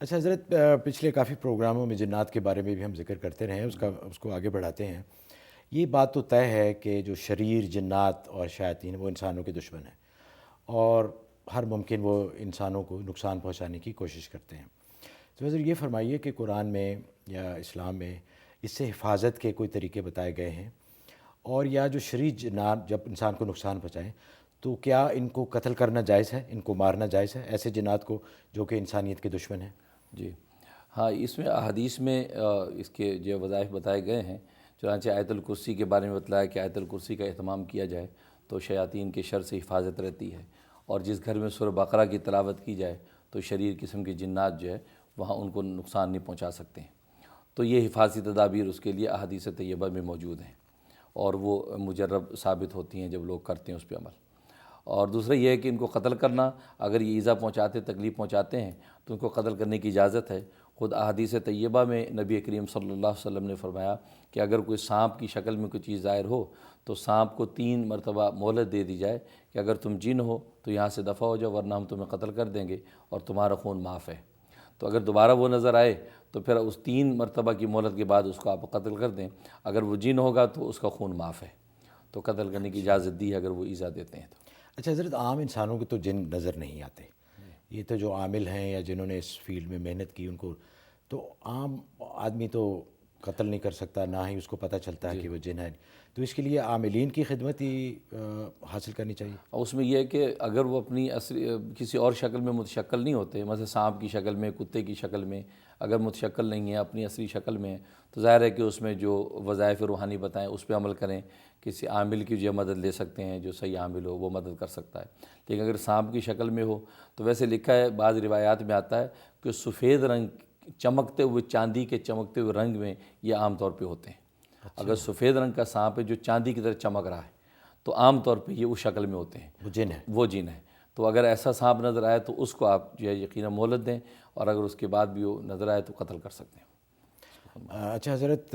اچھا حضرت، پچھلے کافی پروگراموں میں جنات کے بارے میں بھی ہم ذکر کرتے رہے ہیں، اس کو آگے بڑھاتے ہیں۔ یہ بات تو طے ہے کہ جو شریر جنات اور شیاطین وہ انسانوں کے دشمن ہیں، اور ہر ممکن وہ انسانوں کو نقصان پہنچانے کی کوشش کرتے ہیں۔ تو حضرت یہ فرمائیے کہ قرآن میں یا اسلام میں اس سے حفاظت کے کوئی طریقے بتائے گئے ہیں، اور یا جو شریر جنات جب انسان کو نقصان پہنچائیں تو کیا ان کو قتل کرنا جائز ہے، ان کو مارنا جائز ہے، ایسے جنات کو جو کہ انسانیت کے دشمن ہیں؟ جی ہاں، اس میں احادیث میں اس کے جو وظائف بتائے گئے ہیں، چنانچہ آیت الکرسی کے بارے میں بتلایا کہ آیت الکرسی کا اہتمام کیا جائے تو شیاطین کے شر سے حفاظت رہتی ہے، اور جس گھر میں سورہ بقرہ کی تلاوت کی جائے تو شریر قسم کے جنات جو ہے وہاں ان کو نقصان نہیں پہنچا سکتے ہیں۔ تو یہ حفاظتی تدابیر اس کے لیے احادیث طیبہ میں موجود ہیں، اور وہ مجرب ثابت ہوتی ہیں جب لوگ کرتے ہیں اس پہ عمل۔ اور دوسرا یہ ہے کہ ان کو قتل کرنا، اگر یہ ایذا پہنچاتے، تکلیف پہنچاتے ہیں تو ان کو قتل کرنے کی اجازت ہے۔ خود احادیث طیبہ میں نبی کریم صلی اللہ علیہ وسلم نے فرمایا کہ اگر کوئی سانپ کی شکل میں کوئی چیز ظاہر ہو تو سانپ کو 3 مرتبہ مہلت دے دی جائے کہ اگر تم جن ہو تو یہاں سے دفع ہو جاؤ، ورنہ ہم تمہیں قتل کر دیں گے اور تمہارا خون معاف ہے۔ تو اگر دوبارہ وہ نظر آئے تو پھر اس 3 مرتبہ کی مہلت کے بعد اس کو آپ قتل کر دیں، اگر وہ جن ہوگا تو اس کا خون معاف ہے۔ تو قتل کرنے کی اجازت دی ہے اگر وہ ایذا دیتے ہیں تو۔ اچھا حضرت، عام انسانوں کو تو جن نظر نہیں آتے، یہ تو جو عامل ہیں یا جنہوں نے اس فیلڈ میں محنت کی ان کو تو عام آدمی تو قتل نہیں کر سکتا، نہ ہی اس کو پتہ چلتا ہے کہ وہ جن ہے، تو اس کے لیے عاملین کی خدمت ہی حاصل کرنی چاہیے۔ اور اس میں یہ ہے کہ اگر وہ اپنی اصلی کسی اور شکل میں متشکل نہیں ہوتے، مثلا سانپ کی شکل میں، کتے کی شکل میں اگر متشکل نہیں ہے، اپنی اصلی شکل میں ہے، تو ظاہر ہے کہ اس میں جو وظائف روحانی بتائیں اس پہ عمل کریں۔ کسی عامل کی جو مدد لے سکتے ہیں، جو صحیح عامل ہو وہ مدد کر سکتا ہے۔ لیکن اگر سانپ کی شکل میں ہو تو ویسے لکھا ہے، بعض روایات میں آتا ہے کہ سفید رنگ، چمکتے ہوئے چاندی کے چمکتے ہوئے رنگ میں یہ عام طور پہ ہوتے ہیں۔ اگر سفید رنگ کا سانپ ہے جو چاندی کی طرح چمک رہا ہے تو عام طور پہ یہ اس شکل میں ہوتے ہیں، وہ جن ہے۔ وہ جن ہے۔ تو اگر ایسا سانپ نظر آئے تو اس کو آپ جو ہے یقیناً مہلت دیں، اور اگر اس کے بعد بھی وہ نظر آئے تو قتل کر سکتے ہیں۔ اچھا حضرت،